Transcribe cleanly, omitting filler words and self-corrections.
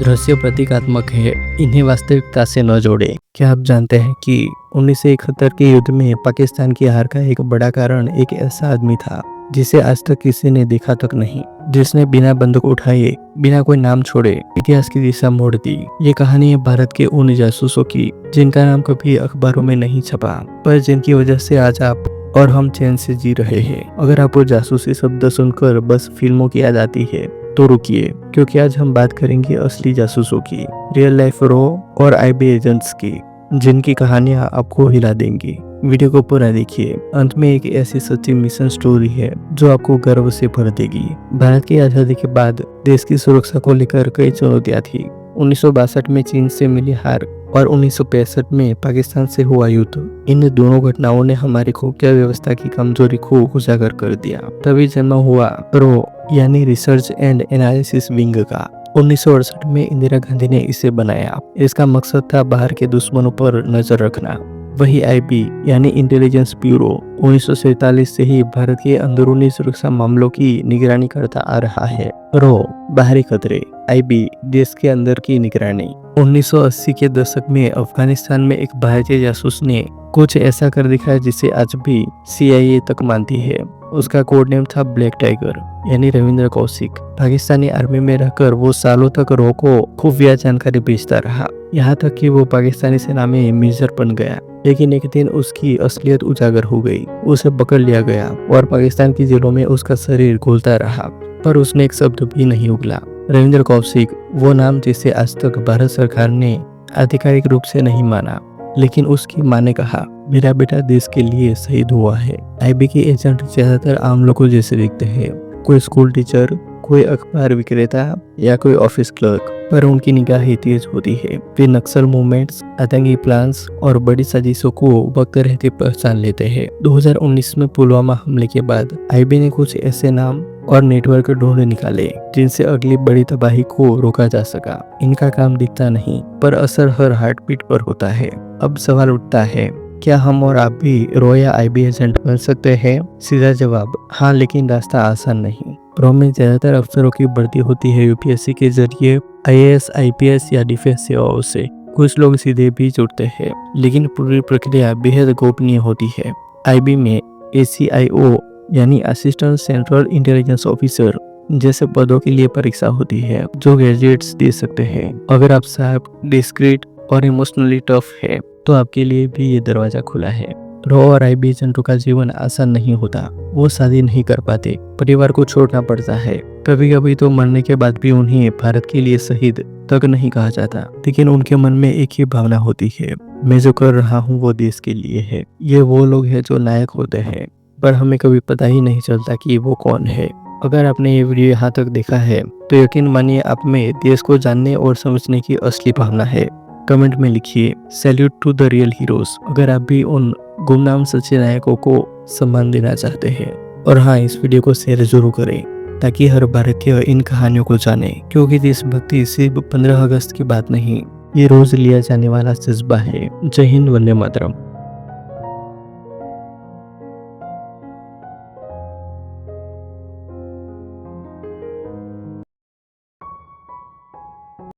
दृश्य प्रतीकात्मक है, इन्हें वास्तविकता से न जोड़ें। क्या आप जानते हैं कि 1971 के युद्ध में पाकिस्तान की हार का एक बड़ा कारण एक ऐसा आदमी था जिसे आज तक किसी ने देखा तक नहीं, जिसने बिना बंदूक उठाए, बिना कोई नाम छोड़े इतिहास की दिशा मोड़ दी। ये कहानी है भारत के उन जासूसों की जिनका नाम कभी अखबारों में नहीं छपा, पर जिनकी वजह से आज आप और हम चैन से जी रहे हैं। अगर आपको जासूसी शब्द सुनकर बस फिल्मों की याद आती है तो रुकिए, क्योंकि आज हम बात करेंगे असली जासूसों की, रियल लाइफ रॉ और आईबी एजेंट्स की, जिनकी कहानियां आपको हिला देंगी। वीडियो को पूरा देखिए, अंत में एक ऐसी सच्ची मिशन स्टोरी है जो आपको गर्व से भर देगी। भारत की आजादी के बाद देश की सुरक्षा को लेकर कई चुनौतियां थी। 1962 में चीन से मिली हार और 1965 में पाकिस्तान से हुआ युद्ध, इन दोनों घटनाओं ने हमारी खुफिया व्यवस्था की कमजोरी को उजागर कर दिया। तभी जन्म हुआ रॉ यानी रिसर्च एंड एनालिसिस विंग का। 1968 में इंदिरा गांधी ने इसे बनाया। इसका मकसद था बाहर के दुश्मनों पर नजर रखना। वही आईबी यानी इंटेलिजेंस ब्यूरो 1947 से ही भारत के अंदरूनी सुरक्षा मामलों की निगरानी करता आ रहा है। रॉ बाहरी खतरे, आईबी देश के अंदर की निगरानी। 1980 के दशक में अफगानिस्तान में एक भारतीय जासूस ने कुछ ऐसा कर दिखाया जिसे आज भी CIA तक मानती है। उसका कोड नेम था ब्लैक टाइगर यानी रविंद्र कौशिक। पाकिस्तानी आर्मी में रहकर वो सालों तक रॉ को खुफिया जानकारी भेजता रहा, यहाँ तक कि वो पाकिस्तानी सेना में मेजर बन गया। लेकिन एक दिन उसकी असलियत उजागर हो गई, उसे पकड़ लिया गया और पाकिस्तान की जेलों में उसका शरीर घुलता रहा, पर उसने एक शब्द भी नहीं उगला। रविंद्र कौशिक, वो नाम जिसे आज तक भारत सरकार ने आधिकारिक रूप से नहीं माना, लेकिन उसकी माँ ने कहा, मेरा बेटा देश के लिए शहीद हुआ है। आईबी के एजेंट ज्यादातर आम लोगों जैसे दिखते हैं, कोई स्कूल टीचर, कोई अखबार विक्रेता या कोई ऑफिस क्लर्क, पर उनकी निगाहें तेज होती है। वे नक्सल मूवमेंट्स, आतंकी प्लान्स और बड़ी साजिशों को वक्त रहते पहचान लेते हैं। 2019 में पुलवामा हमले के बाद आईबी ने कुछ ऐसे नाम और नेटवर्क ढूंढ निकाले जिनसे अगली बड़ी तबाही को रोका जा सका। इनका काम दिखता नहीं, पर असर हर हार्टबीट पर होता है। अब सवाल उठता है, क्या हम और आप भी रॉ या आईबी एजेंट बन सकते हैं? सीधा जवाब, हाँ, लेकिन रास्ता आसान नहीं। रॉ में ज्यादातर अफसरों की भर्ती होती है यूपीएससी के जरिए, IAS, IPS या डिफेंस सेवाओं से। कुछ लोग सीधे भी जुड़ते हैं, लेकिन पूरी प्रक्रिया बेहद गोपनीय होती है। आईबी में ACIO यानी असिस्टेंट सेंट्रल इंटेलिजेंस ऑफिसर जैसे पदों के लिए परीक्षा होती है, जो ग्रेजुएट्स दे सकते हैं। अगर आप शार्प, डिस्क्रीट और इमोशनली टफ है तो आपके लिए भी ये दरवाजा खुला है। रॉ और आईबी एजेंटों का जीवन आसान नहीं होता। वो शादी नहीं कर पाते, परिवार को छोड़ना पड़ता है, कभी कभी तो मरने के बाद भी उन्हें भारत के लिए शहीद तक नहीं कहा जाता। लेकिन उनके मन में एक ही भावना होती है, मैं जो कर रहा हूँ वो देश के लिए है। ये वो लोग हैं जो नायक होते हैं, पर हमें कभी पता ही नहीं चलता कि वो कौन है। अगर आपने ये वीडियो यहाँ तक देखा है तो यकीन मानिए आप में देश को जानने और समझने की असली भावना है। कमेंट में लिखिए, salute to the real heroes, अगर आप भी उन गुमनाम सच्चे नायकों को सम्मान देना चाहते हैं। और हाँ, इस वीडियो को शेयर जरूर करें ताकि हर भारतीय इन कहानियों को जाने, क्योंकि देशभक्ति सिर्फ 15 अगस्त की बात नहीं, ये रोज लिया जाने वाला जज्बा है। जय हिंद, वंदे मातरम।